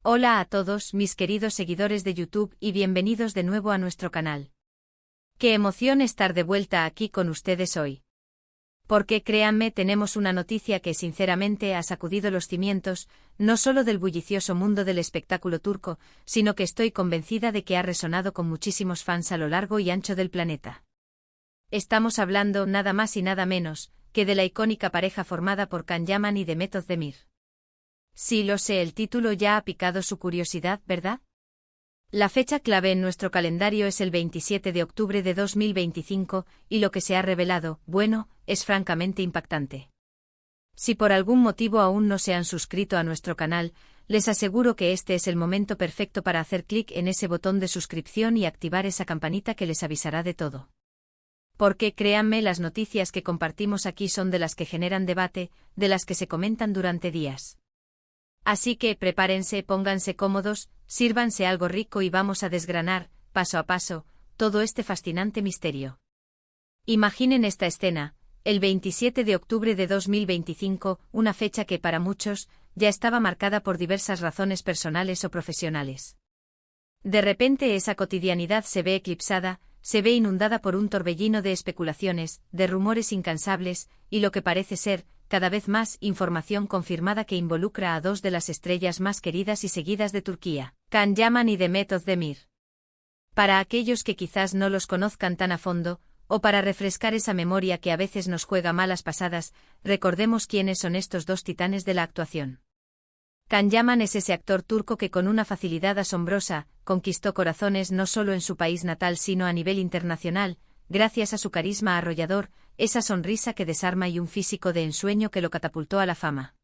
Hola a todos mis queridos seguidores de YouTube y bienvenidos de nuevo a nuestro canal. Qué emoción estar de vuelta aquí con ustedes hoy. Porque créanme, tenemos una noticia que sinceramente ha sacudido los cimientos, no solo del bullicioso mundo del espectáculo turco, sino que estoy convencida de que ha resonado con muchísimos fans a lo largo y ancho del planeta. Estamos hablando nada más y nada menos que de la icónica pareja formada por Can Yaman y Demet Özdemir. Sí, lo sé, el título ya ha picado su curiosidad, ¿verdad? La fecha clave en nuestro calendario es el 27 de octubre de 2025, y lo que se ha revelado, bueno, es francamente impactante. Si por algún motivo aún no se han suscrito a nuestro canal, les aseguro que este es el momento perfecto para hacer clic en ese botón de suscripción y activar esa campanita que les avisará de todo. Porque créanme, las noticias que compartimos aquí son de las que generan debate, de las que se comentan durante días. Así que prepárense, pónganse cómodos, sírvanse algo rico y vamos a desgranar, paso a paso, todo este fascinante misterio. Imaginen esta escena, el 27 de octubre de 2025, una fecha que para muchos ya estaba marcada por diversas razones personales o profesionales. De repente esa cotidianidad se ve eclipsada, se ve inundada por un torbellino de especulaciones, de rumores incansables, y lo que parece ser, cada vez más, información confirmada que involucra a dos de las estrellas más queridas y seguidas de Turquía, Can Yaman y Demet Özdemir. Para aquellos que quizás no los conozcan tan a fondo, o para refrescar esa memoria que a veces nos juega malas pasadas, recordemos quiénes son estos dos titanes de la actuación. Can Yaman es ese actor turco que con una facilidad asombrosa, conquistó corazones no solo en su país natal sino a nivel internacional, gracias a su carisma arrollador, esa sonrisa que desarma y un físico de ensueño que lo catapultó a la fama.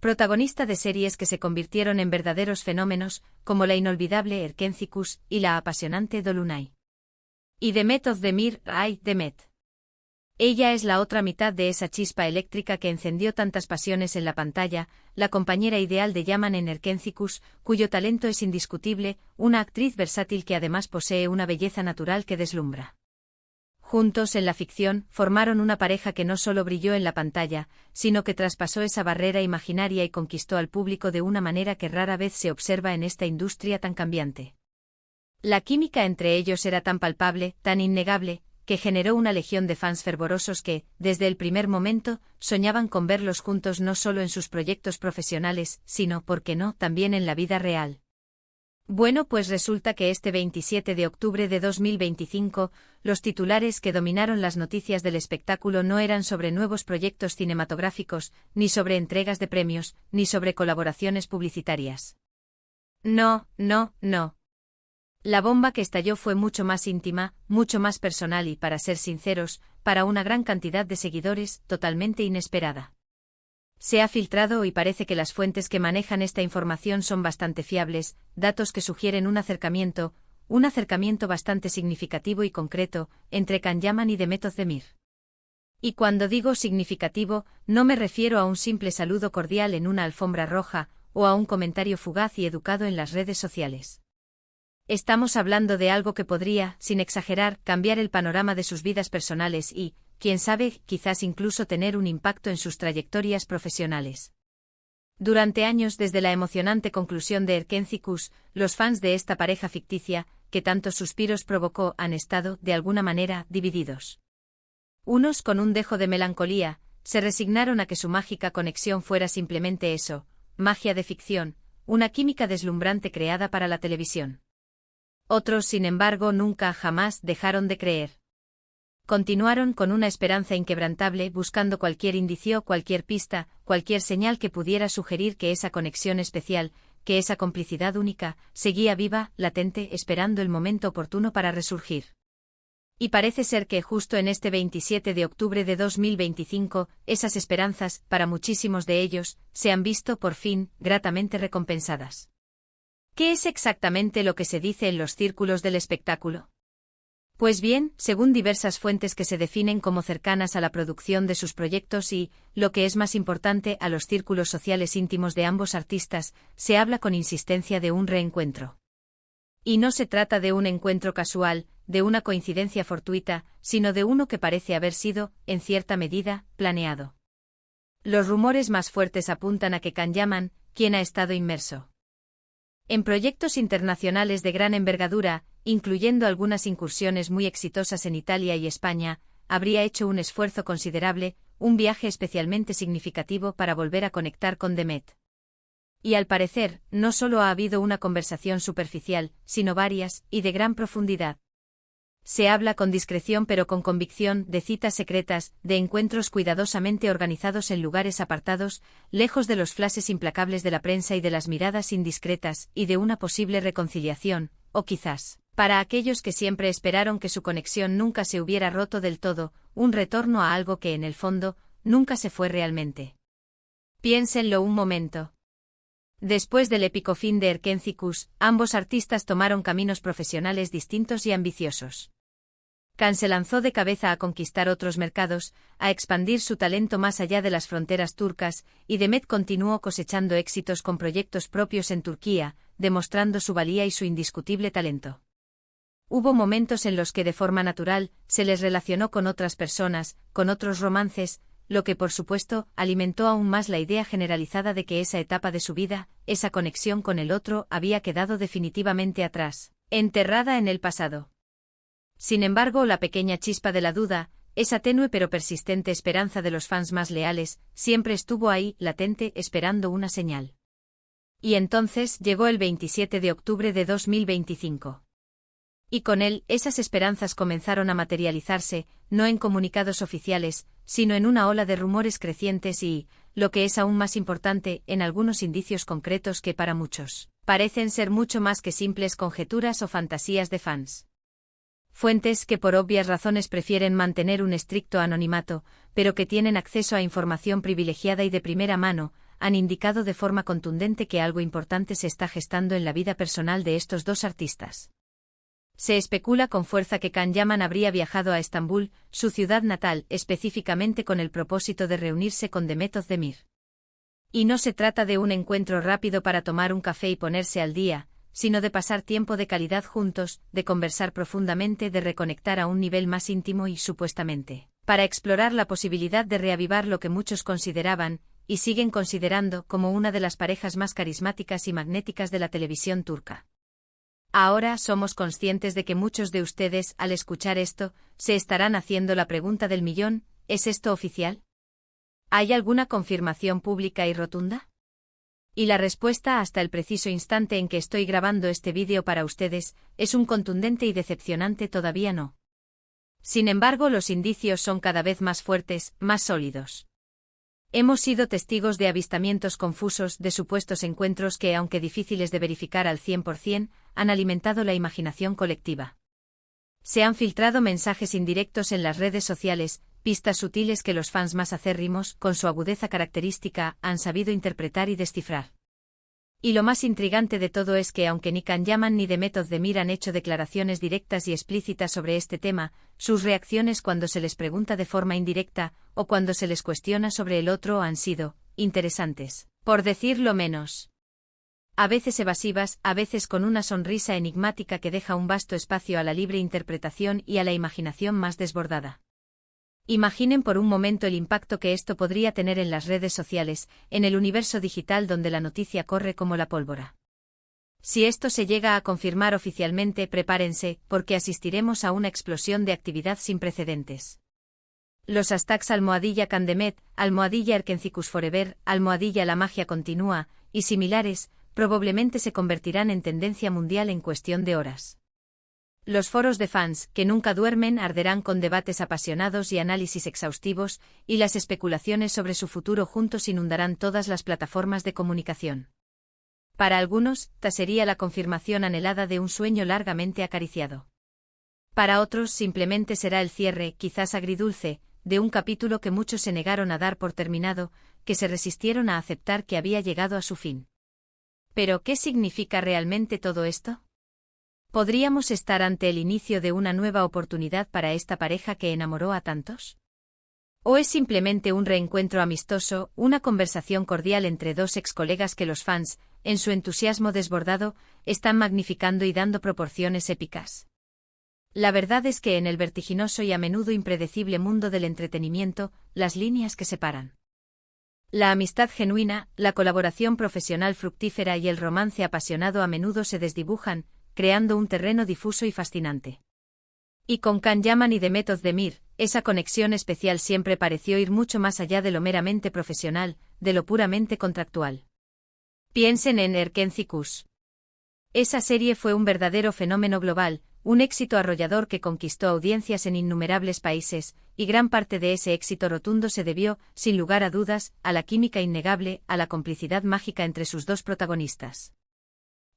Protagonista de series que se convirtieron en verdaderos fenómenos, como la inolvidable Erkencikus y la apasionante Dolunay. Y Demet Özdemir, ay, Demet. Ella es la otra mitad de esa chispa eléctrica que encendió tantas pasiones en la pantalla, la compañera ideal de Yaman en Erkencikus, cuyo talento es indiscutible, una actriz versátil que además posee una belleza natural que deslumbra. Juntos en la ficción, formaron una pareja que no solo brilló en la pantalla, sino que traspasó esa barrera imaginaria y conquistó al público de una manera que rara vez se observa en esta industria tan cambiante. La química entre ellos era tan palpable, tan innegable, que generó una legión de fans fervorosos que, desde el primer momento, soñaban con verlos juntos no solo en sus proyectos profesionales, sino, ¿por qué no?, también en la vida real. Bueno, pues resulta que este 27 de octubre de 2025, los titulares que dominaron las noticias del espectáculo no eran sobre nuevos proyectos cinematográficos, ni sobre entregas de premios, ni sobre colaboraciones publicitarias. No, no, no. La bomba que estalló fue mucho más íntima, mucho más personal y, para ser sinceros, para una gran cantidad de seguidores, totalmente inesperada. Se ha filtrado y parece que las fuentes que manejan esta información son bastante fiables, datos que sugieren un acercamiento bastante significativo y concreto, entre Can Yaman y Demet Özdemir. Y cuando digo significativo, no me refiero a un simple saludo cordial en una alfombra roja, o a un comentario fugaz y educado en las redes sociales. Estamos hablando de algo que podría, sin exagerar, cambiar el panorama de sus vidas personales y, quién sabe, quizás incluso tener un impacto en sus trayectorias profesionales. Durante años, desde la emocionante conclusión de Erkencikus, los fans de esta pareja ficticia, que tantos suspiros provocó, han estado, de alguna manera, divididos. Unos, con un dejo de melancolía, se resignaron a que su mágica conexión fuera simplemente eso, magia de ficción, una química deslumbrante creada para la televisión. Otros, sin embargo, nunca jamás dejaron de creer. Continuaron con una esperanza inquebrantable, buscando cualquier indicio, cualquier pista, cualquier señal que pudiera sugerir que esa conexión especial, que esa complicidad única, seguía viva, latente, esperando el momento oportuno para resurgir. Y parece ser que justo en este 27 de octubre de 2025, esas esperanzas, para muchísimos de ellos, se han visto, por fin, gratamente recompensadas. ¿Qué es exactamente lo que se dice en los círculos del espectáculo? Pues bien, según diversas fuentes que se definen como cercanas a la producción de sus proyectos y, lo que es más importante, a los círculos sociales íntimos de ambos artistas, se habla con insistencia de un reencuentro. Y no se trata de un encuentro casual, de una coincidencia fortuita, sino de uno que parece haber sido, en cierta medida, planeado. Los rumores más fuertes apuntan a que Can Yaman, quien ha estado inmerso En proyectos internacionales de gran envergadura, incluyendo algunas incursiones muy exitosas en Italia y España, habría hecho un esfuerzo considerable, un viaje especialmente significativo para volver a conectar con Demet. Y al parecer, no solo ha habido una conversación superficial, sino varias, y de gran profundidad. Se habla con discreción pero con convicción, de citas secretas, de encuentros cuidadosamente organizados en lugares apartados, lejos de los flashes implacables de la prensa y de las miradas indiscretas, y de una posible reconciliación, o quizás, para aquellos que siempre esperaron que su conexión nunca se hubiera roto del todo, un retorno a algo que en el fondo, nunca se fue realmente. Piénsenlo un momento. Después del épico fin de Erkenciskus, ambos artistas tomaron caminos profesionales distintos y ambiciosos. Khan se lanzó de cabeza a conquistar otros mercados, a expandir su talento más allá de las fronteras turcas, y Demet continuó cosechando éxitos con proyectos propios en Turquía, demostrando su valía y su indiscutible talento. Hubo momentos en los que de forma natural, se les relacionó con otras personas, con otros romances, lo que por supuesto, alimentó aún más la idea generalizada de que esa etapa de su vida, esa conexión con el otro, había quedado definitivamente atrás, enterrada en el pasado. Sin embargo, la pequeña chispa de la duda, esa tenue pero persistente esperanza de los fans más leales, siempre estuvo ahí, latente, esperando una señal. Y entonces llegó el 27 de octubre de 2025. Y con él, esas esperanzas comenzaron a materializarse, no en comunicados oficiales, sino en una ola de rumores crecientes y, lo que es aún más importante, en algunos indicios concretos que para muchos, parecen ser mucho más que simples conjeturas o fantasías de fans. Fuentes que por obvias razones prefieren mantener un estricto anonimato, pero que tienen acceso a información privilegiada y de primera mano, han indicado de forma contundente que algo importante se está gestando en la vida personal de estos dos artistas. Se especula con fuerza que Can Yaman habría viajado a Estambul, su ciudad natal, específicamente con el propósito de reunirse con Demet Özdemir. Y no se trata de un encuentro rápido para tomar un café y ponerse al día, sino de pasar tiempo de calidad juntos, de conversar profundamente, de reconectar a un nivel más íntimo y, supuestamente, para explorar la posibilidad de reavivar lo que muchos consideraban, y siguen considerando, como una de las parejas más carismáticas y magnéticas de la televisión turca. Ahora somos conscientes de que muchos de ustedes, al escuchar esto, se estarán haciendo la pregunta del millón: ¿es esto oficial? ¿Hay alguna confirmación pública y rotunda? Y la respuesta hasta el preciso instante en que estoy grabando este vídeo para ustedes, es un contundente y decepcionante todavía no. Sin embargo, los indicios son cada vez más fuertes, más sólidos. Hemos sido testigos de avistamientos confusos, de supuestos encuentros que, aunque difíciles de verificar al 100%, han alimentado la imaginación colectiva. Se han filtrado mensajes indirectos en las redes sociales, pistas sutiles que los fans más acérrimos, con su agudeza característica, han sabido interpretar y descifrar. Y lo más intrigante de todo es que aunque ni Can Yaman ni Demet Özdemir han hecho declaraciones directas y explícitas sobre este tema, sus reacciones cuando se les pregunta de forma indirecta, o cuando se les cuestiona sobre el otro han sido interesantes, por decirlo menos. A veces evasivas, a veces con una sonrisa enigmática que deja un vasto espacio a la libre interpretación y a la imaginación más desbordada. Imaginen por un momento el impacto que esto podría tener en las redes sociales, en el universo digital donde la noticia corre como la pólvora. Si esto se llega a confirmar oficialmente, prepárense, porque asistiremos a una explosión de actividad sin precedentes. Los hashtags #CanDemet, #Erkenciskusforever, #La magia continúa, y similares, probablemente se convertirán en tendencia mundial en cuestión de horas. Los foros de fans, que nunca duermen, arderán con debates apasionados y análisis exhaustivos, y las especulaciones sobre su futuro juntos inundarán todas las plataformas de comunicación. Para algunos, esta sería la confirmación anhelada de un sueño largamente acariciado. Para otros simplemente será el cierre, quizás agridulce, de un capítulo que muchos se negaron a dar por terminado, que se resistieron a aceptar que había llegado a su fin. ¿Pero qué significa realmente todo esto? ¿Podríamos estar ante el inicio de una nueva oportunidad para esta pareja que enamoró a tantos? ¿O es simplemente un reencuentro amistoso, una conversación cordial entre dos ex colegas que los fans, en su entusiasmo desbordado, están magnificando y dando proporciones épicas? La verdad es que en el vertiginoso y a menudo impredecible mundo del entretenimiento, las líneas que separan La amistad genuina, la colaboración profesional fructífera y el romance apasionado a menudo se desdibujan, creando un terreno difuso y fascinante. Y con Can Yaman y Demet Özdemir, esa conexión especial siempre pareció ir mucho más allá de lo meramente profesional, de lo puramente contractual. Piensen en Erken Kuş. Esa serie fue un verdadero fenómeno global, un éxito arrollador que conquistó audiencias en innumerables países, y gran parte de ese éxito rotundo se debió, sin lugar a dudas, a la química innegable, a la complicidad mágica entre sus dos protagonistas.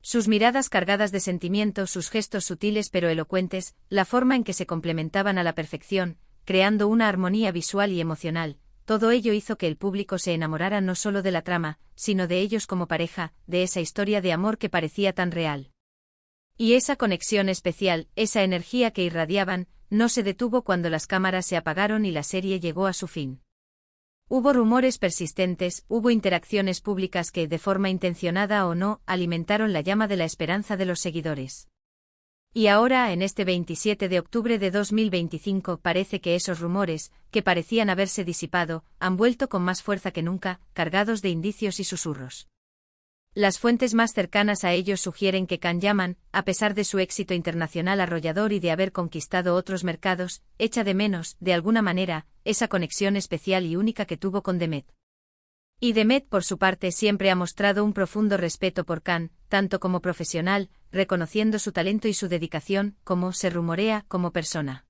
Sus miradas cargadas de sentimiento, sus gestos sutiles pero elocuentes, la forma en que se complementaban a la perfección, creando una armonía visual y emocional, todo ello hizo que el público se enamorara no solo de la trama, sino de ellos como pareja, de esa historia de amor que parecía tan real. Y esa conexión especial, esa energía que irradiaban, no se detuvo cuando las cámaras se apagaron y la serie llegó a su fin. Hubo rumores persistentes, hubo interacciones públicas que, de forma intencionada o no, alimentaron la llama de la esperanza de los seguidores. Y ahora, en este 27 de octubre de 2025, parece que esos rumores, que parecían haberse disipado, han vuelto con más fuerza que nunca, cargados de indicios y susurros. Las fuentes más cercanas a ellos sugieren que Can Yaman, a pesar de su éxito internacional arrollador y de haber conquistado otros mercados, echa de menos, de alguna manera, esa conexión especial y única que tuvo con Demet. Y Demet, por su parte, siempre ha mostrado un profundo respeto por Can, tanto como profesional, reconociendo su talento y su dedicación, como se rumorea, como persona.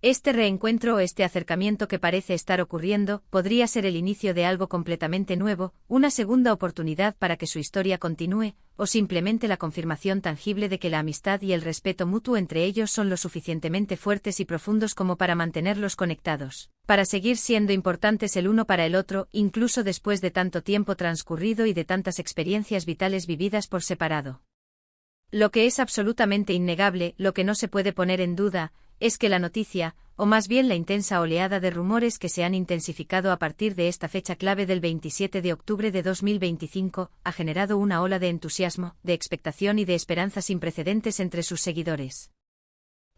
Este reencuentro o este acercamiento que parece estar ocurriendo podría ser el inicio de algo completamente nuevo, una segunda oportunidad para que su historia continúe, o simplemente la confirmación tangible de que la amistad y el respeto mutuo entre ellos son lo suficientemente fuertes y profundos como para mantenerlos conectados, para seguir siendo importantes el uno para el otro, incluso después de tanto tiempo transcurrido y de tantas experiencias vitales vividas por separado. Lo que es absolutamente innegable, lo que no se puede poner en duda, es que la noticia, o más bien la intensa oleada de rumores que se han intensificado a partir de esta fecha clave del 27 de octubre de 2025, ha generado una ola de entusiasmo, de expectación y de esperanza sin precedentes entre sus seguidores.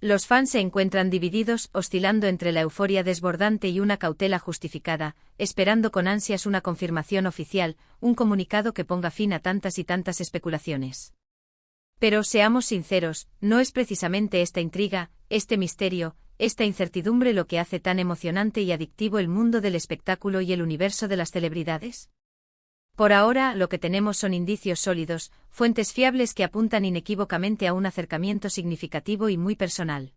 Los fans se encuentran divididos, oscilando entre la euforia desbordante y una cautela justificada, esperando con ansias una confirmación oficial, un comunicado que ponga fin a tantas y tantas especulaciones. Pero seamos sinceros, ¿no es precisamente esta intriga, este misterio, esta incertidumbre lo que hace tan emocionante y adictivo el mundo del espectáculo y el universo de las celebridades? Por ahora, lo que tenemos son indicios sólidos, fuentes fiables que apuntan inequívocamente a un acercamiento significativo y muy personal.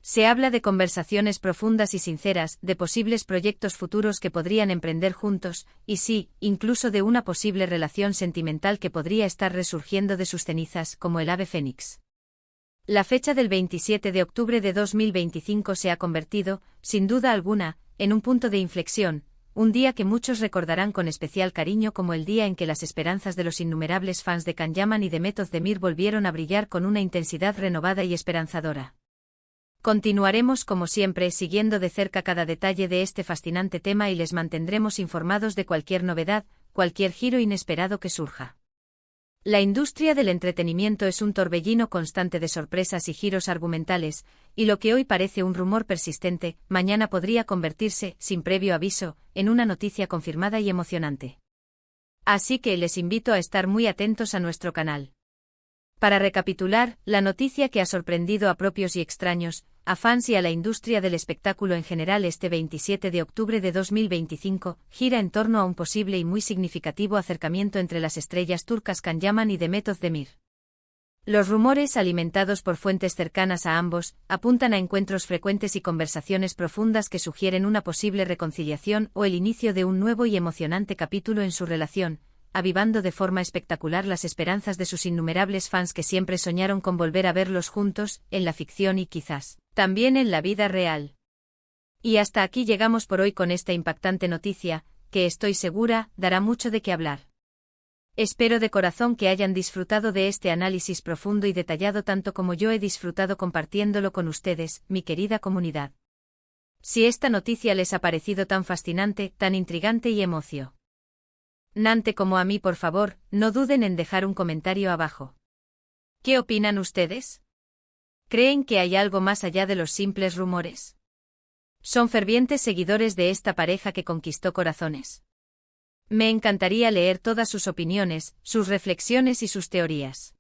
Se habla de conversaciones profundas y sinceras, de posibles proyectos futuros que podrían emprender juntos, y sí, incluso de una posible relación sentimental que podría estar resurgiendo de sus cenizas, como el ave fénix. La fecha del 27 de octubre de 2025 se ha convertido, sin duda alguna, en un punto de inflexión, un día que muchos recordarán con especial cariño como el día en que las esperanzas de los innumerables fans de Can Yaman y Demet Özdemir volvieron a brillar con una intensidad renovada y esperanzadora. Continuaremos como siempre siguiendo de cerca cada detalle de este fascinante tema y les mantendremos informados de cualquier novedad, cualquier giro inesperado que surja. La industria del entretenimiento es un torbellino constante de sorpresas y giros argumentales, y lo que hoy parece un rumor persistente, mañana podría convertirse, sin previo aviso, en una noticia confirmada y emocionante. Así que les invito a estar muy atentos a nuestro canal. Para recapitular, la noticia que ha sorprendido a propios y extraños, a fans y a la industria del espectáculo en general este 27 de octubre de 2025, gira en torno a un posible y muy significativo acercamiento entre las estrellas turcas Can Yaman y Demet Özdemir. Los rumores, alimentados por fuentes cercanas a ambos, apuntan a encuentros frecuentes y conversaciones profundas que sugieren una posible reconciliación o el inicio de un nuevo y emocionante capítulo en su relación, avivando de forma espectacular las esperanzas de sus innumerables fans que siempre soñaron con volver a verlos juntos, en la ficción y quizás, también en la vida real. Y hasta aquí llegamos por hoy con esta impactante noticia, que estoy segura, dará mucho de qué hablar. Espero de corazón que hayan disfrutado de este análisis profundo y detallado tanto como yo he disfrutado compartiéndolo con ustedes, mi querida comunidad. Si esta noticia les ha parecido tan fascinante, tan intrigante y emocionante como a mí, por favor, no duden en dejar un comentario abajo. ¿Qué opinan ustedes? ¿Creen que hay algo más allá de los simples rumores? ¿Son fervientes seguidores de esta pareja que conquistó corazones? Me encantaría leer todas sus opiniones, sus reflexiones y sus teorías.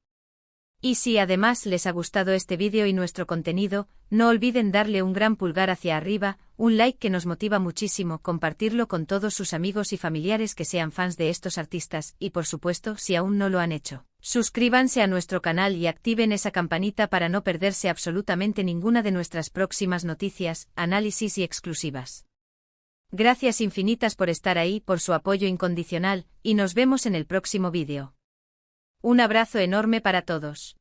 Y si además les ha gustado este vídeo y nuestro contenido, no olviden darle un gran pulgar hacia arriba, un like que nos motiva muchísimo, compartirlo con todos sus amigos y familiares que sean fans de estos artistas, y por supuesto, si aún no lo han hecho, suscríbanse a nuestro canal y activen esa campanita para no perderse absolutamente ninguna de nuestras próximas noticias, análisis y exclusivas. Gracias infinitas por estar ahí, por su apoyo incondicional, y nos vemos en el próximo vídeo. Un abrazo enorme para todos.